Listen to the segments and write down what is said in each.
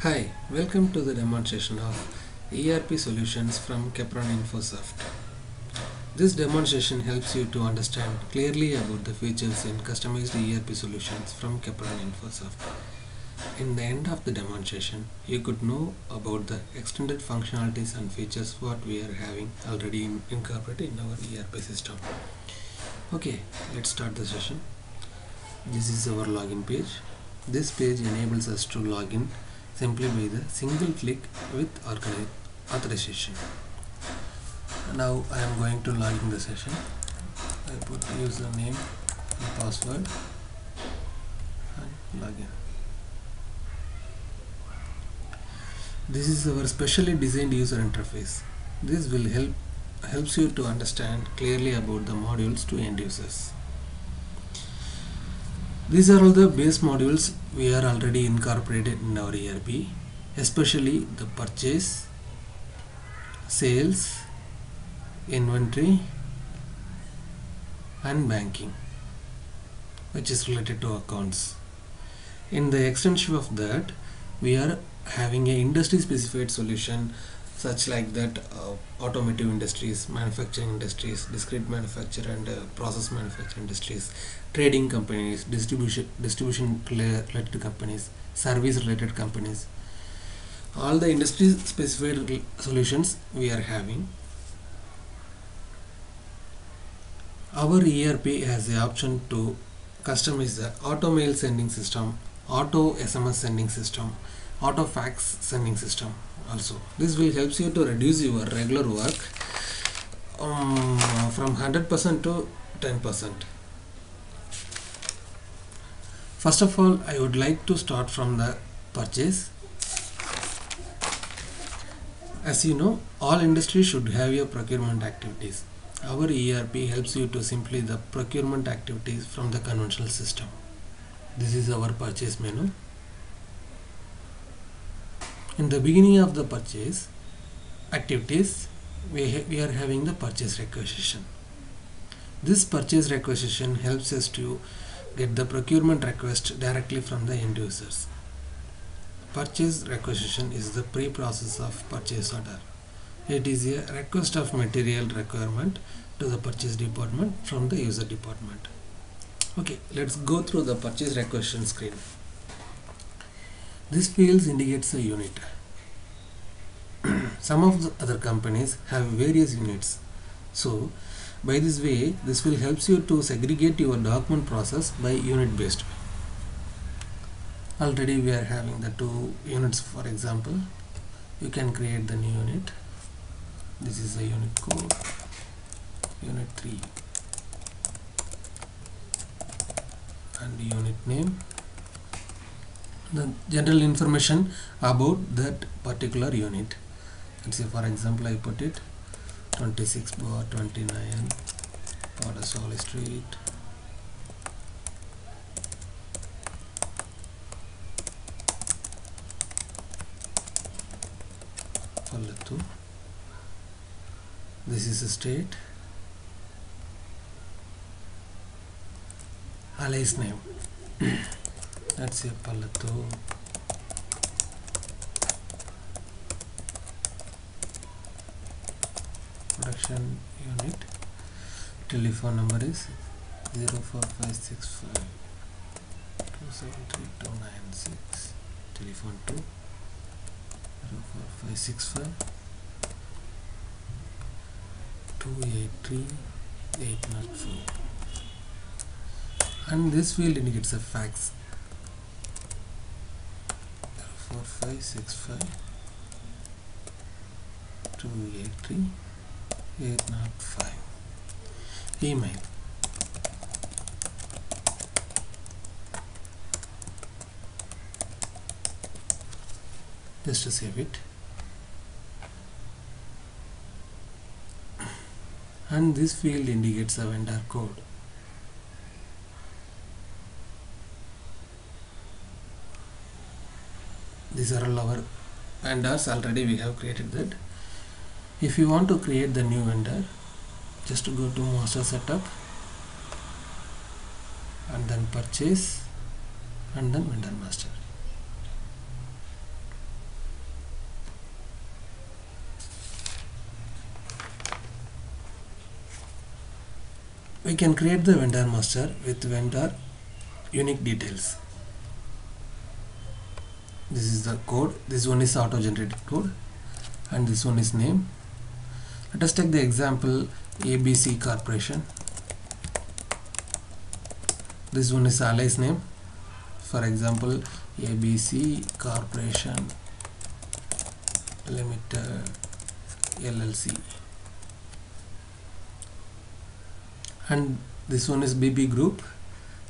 Hi, welcome to the demonstration of ERP solutions from Capron Infosoft. This demonstration helps you to understand clearly about the features in customized ERP solutions from Capron Infosoft. In the end of the demonstration, you could know about the extended functionalities and features what we are having already incorporated in our ERP system. Okay, let's start the session. This is our login page. This page enables us to log in simply with a single click with authorization. Now I am going to log in the session. I put username and password and login. This is our specially designed user interface. This will helps you to understand clearly about the modules to end users. These are all the base modules we are already incorporated in our ERP, especially the purchase, sales, inventory and banking, which is related to accounts. In the extension of that, we are having a industry specified solution such like that automotive industries, manufacturing industries, discrete manufacture and process manufacturing industries, trading companies, distribution related companies, service related companies. All the industry specified solutions we are having. Our ERP has the option to customize the auto mail sending system, auto SMS sending system, auto fax sending system also. This will help you to reduce your regular work from 100% to 10%. First of all, I would like to start from the purchase. As you know, all industries should have your procurement activities. Our ERP helps you to simply the procurement activities from the conventional system. This is our purchase menu. In the beginning of the purchase activities, we are having the purchase requisition. This purchase requisition helps us to get the procurement request directly from the end users. Purchase requisition is the pre-process of purchase order. It is a request of material requirement to the purchase department from the user department. Okay, let's go through the purchase requisition screen. This field indicates a unit. Some of the other companies have various units. So, by this way, this will help you to segregate your document process by unit based. Already we are having the two units. For example, you can create the new unit. This is the unit code, unit 3 and unit name. The general information about that particular unit. Let's say for example I put it 26/29 Padaswali Street, Pallattu. This is a state. Alias name. Let's say Pallattu. Production unit. Telephone number is 04565 273 Telephone 2 04565 283 804. And this field indicates a fax. 04565 283 805. Email. Just to save it. And this field indicates a vendor code. These are all our vendors. Already we have created that. If you want to create the new vendor, just go to master setup and then purchase and then vendor master. We can create the vendor master with vendor unique details. This is the code. This one is auto generated code and this one is name. Let us take the example ABC Corporation. This one is alias name. For example, ABC Corporation Limited LLC. And this one is BP group.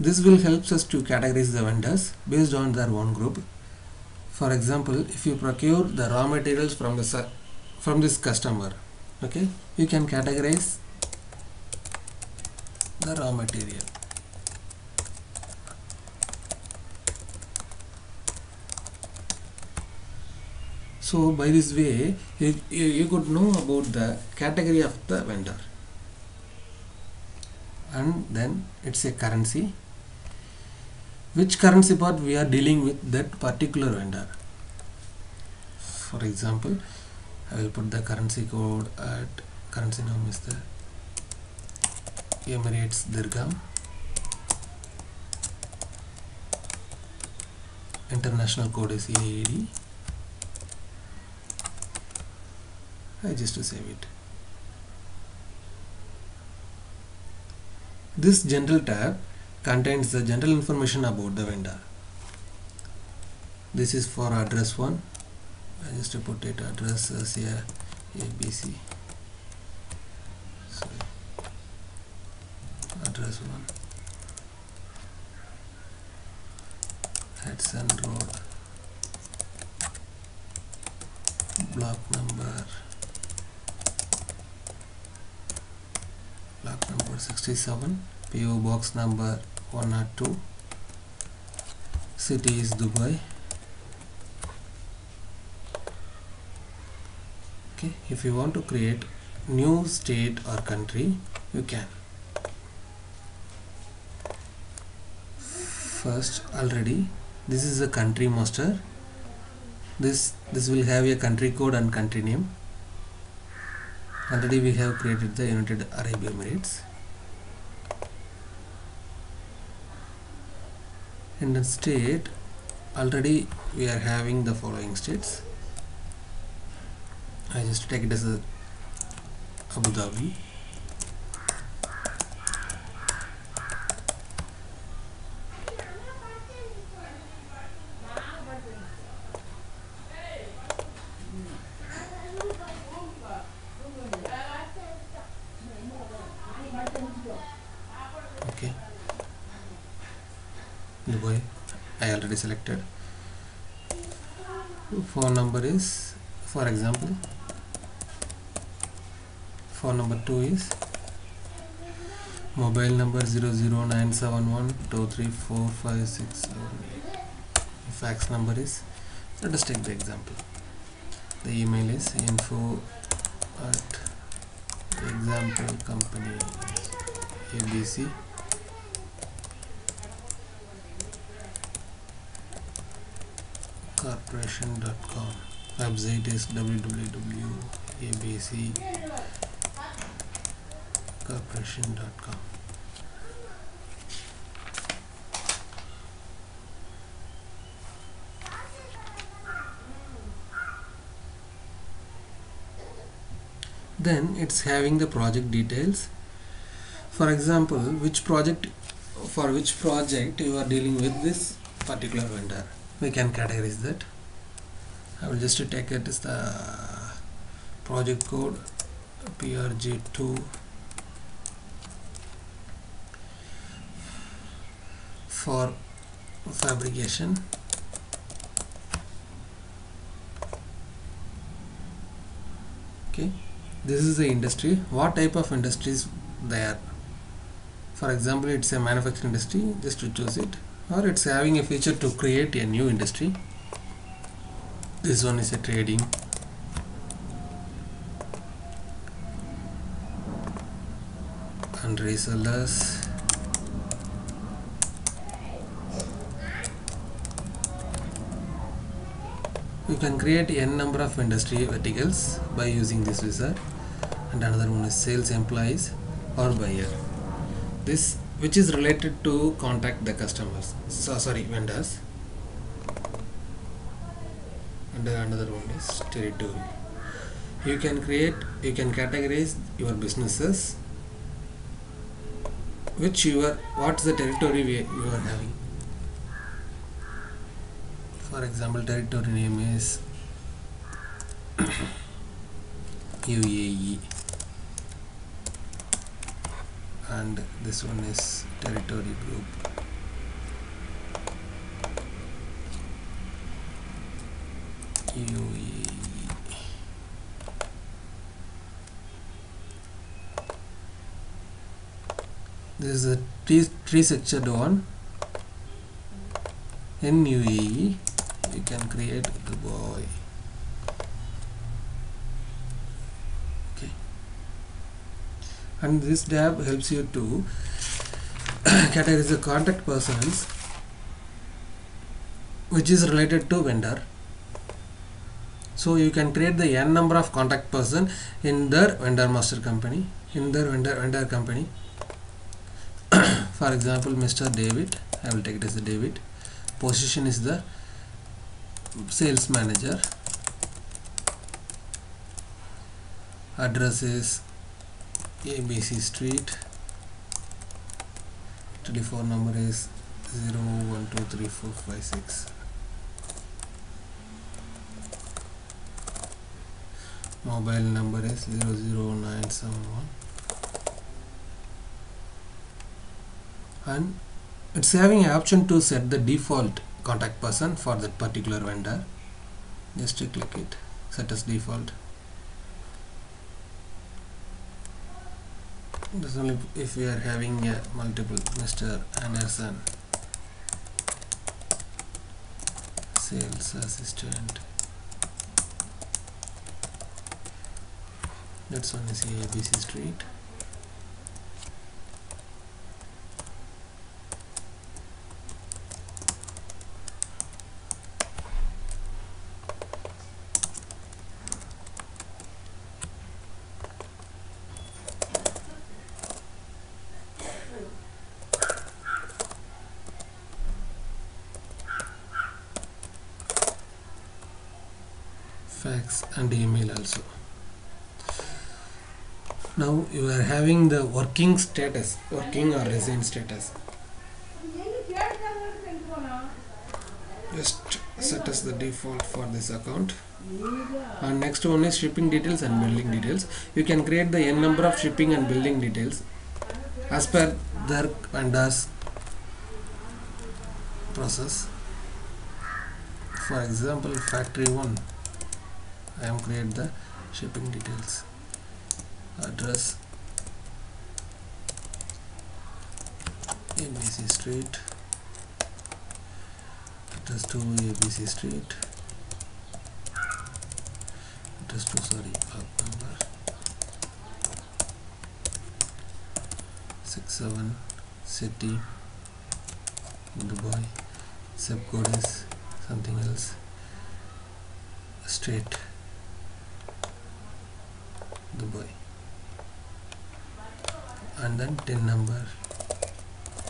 This will help us to categorize the vendors based on their own group. For example, if you procure the raw materials from this customer, okay, you can categorize the raw material. So by this way, you could know about the category of the vendor. And then it's a currency. Which currency part we are dealing with that particular vendor. For example, I will put the currency code at currency name is the Emirates Dirham. International code is EAD. I just to save it. This general tab contains the general information about the vendor. This is for address 1. I just to put it address as here ABC. Sorry. Address 1. Hudson Road. Block number 67. PO box number 102. City is Dubai. Okay, if you want to create new state or country, you can. First, already this is a country master. This will have a country code and country name. Already we have created the United Arab Emirates. In the state, already we are having the following states. I just take it as a Abu Dhabi. Okay, Dubai I already selected. Phone number is, for example, phone number 2 is mobile number 00971234567. Fax number is, let us take the example. The email is info at example company ABC corporation.com. Website is www.abccorporation.com. Then it's having the project details. For example, for which project you are dealing with this particular vendor, we can categorize that. I will just take it as the project code PRG2 for fabrication. Okay, this is the industry. What type of industries they are? For example, it's a manufacturing industry, just to choose it, or it's having a feature to create a new industry. This one is a trading. And resellers. You can create n number of industry verticals by using this wizard. And another one is sales employees or buyer. this which is related to contact the customers, vendors. And another one is territory. You can categorize your businesses what's the territory you are having. For example, territory name is UAE, and this one is territory group. UAE. This is a three sectioned one. In UAE, you can create Dubai. Okay, and this tab helps you to categorize the contact persons which is related to vendor. So you can create the n number of contact person in their vendor master company, in their vendor company. For example, Mr. David, I will take it as the David. Position is the sales manager. Address is ABC Street. Telephone number is 0123456. Mobile number is 00971. And it's having an option to set the default contact person for that particular vendor. Just to click it, set as default. This only if we are having a multiple Mr. Anderson, sales assistant. That's one is ABC Street. Fax and email also. Now you are having the working status, working or resign status. Just set as the default for this account. And next one is shipping details and billing details. You can create the n number of shipping and billing details as per their vendors process. For example, factory 1, I am create the shipping details. Address ABC Street, address to ABC Street, address to block number 67, city Dubai, zip code is something else, state Dubai, and then TIN number.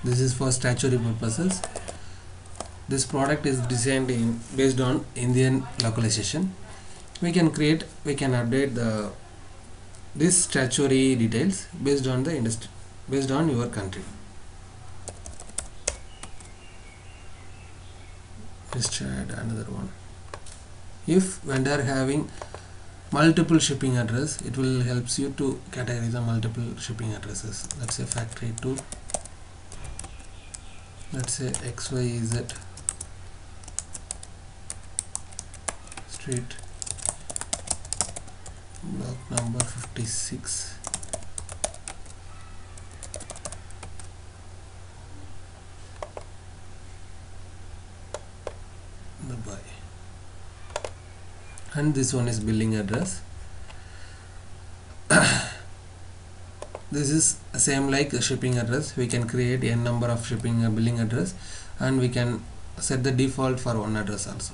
This is for statutory purposes. This product is designed based on Indian localization. We can update this statutory details based on the industry, based on your country. Just add another one. If vendor having multiple shipping address, it will helps you to categorize the multiple shipping addresses. Let's say factory 2, let's say XYZ Street, block number 56, Dubai. And this one is billing address. This is same like a shipping address. We can create n number of shipping billing address, and we can set the default for one address also.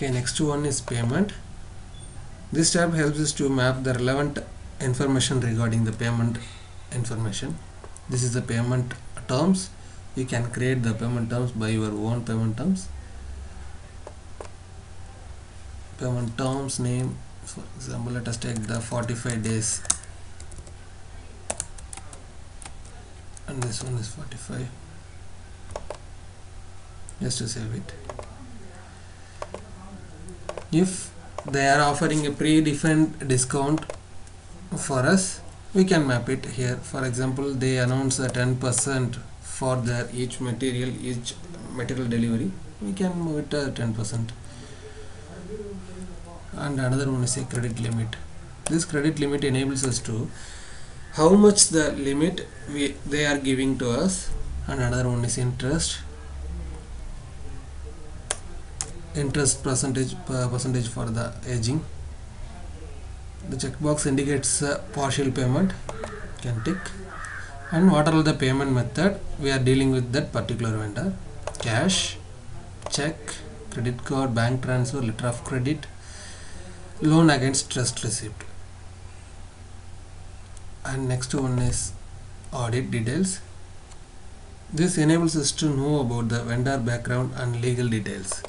Okay, next one is payment. This tab helps us to map the relevant information regarding the payment information. This is the payment terms. You can create the payment terms by your own payment terms. Payment terms name, for example, let us take the 45 days, and this one is 45. Just to save it. If they are offering a predefined discount for us, we can map it here. For example, they announce a 10% for their each material delivery. We can move it to 10%. And another one is a credit limit. This credit limit enables us to how much the limit they are giving to us. And another one is interest percentage for the aging. The checkbox indicates partial payment, can tick. And what are the payment method we are dealing with that particular vendor: cash, check, credit card, bank transfer, letter of credit, loan against trust receipt. And next one is audit details. This enables us to know about the vendor background and legal details.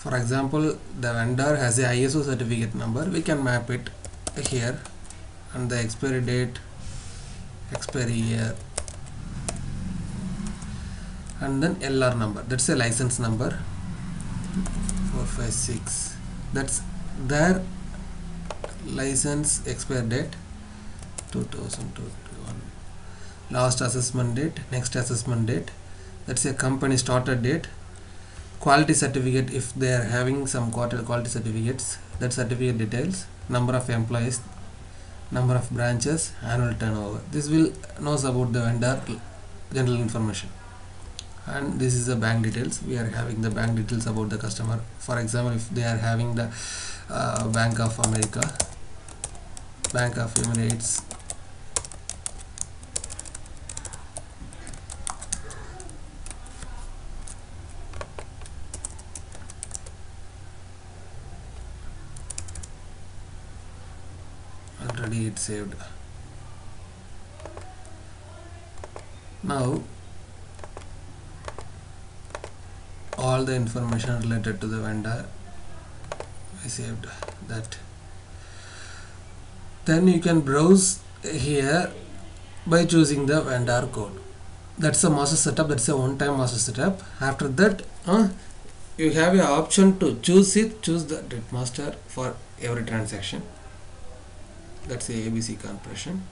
For example, the vendor has a ISO certificate number. We can map it here, and the expiry date, expiry year, and then LR number. That's a license number 456. That's their license expire date 2021. Last assessment date, next assessment date. That's a company started date. Quality certificate, if they are having some quality certificates, that certificate details, number of employees, number of branches, annual turnover. This will knows about the vendor general information. And this is the bank details. We are having the bank details about the customer. For example, if they are having the Bank of America, Bank of Emirates, already it's saved. Now all the information related to the vendor, I saved that. Then you can browse here by choosing the vendor code. That's a master setup. That's a one-time master setup. After that, you have an option to choose the date master for every transaction. That's a ABC compression.